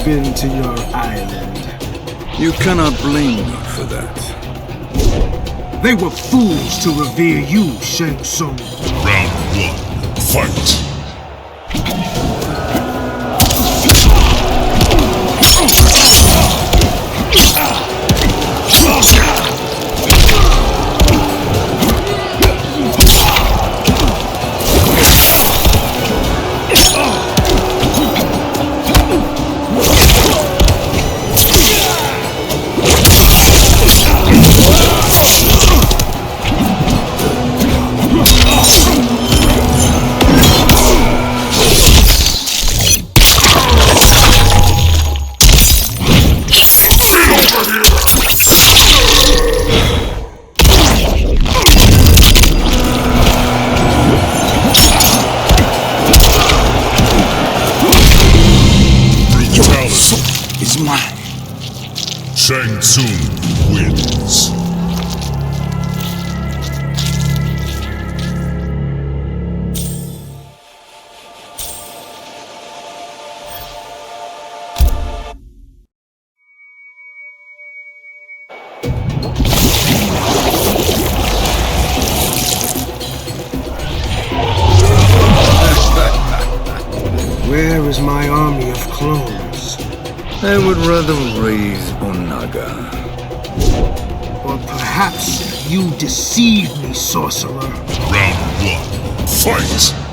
been to your island. You cannot blame me for that. They were fools to revere you, Shang. Round 1, fight! Is mine. Shang Tsung wins. Where is my army of clones? I would rather raise Onaga. Or perhaps you deceive me, sorcerer. Round 1, fight!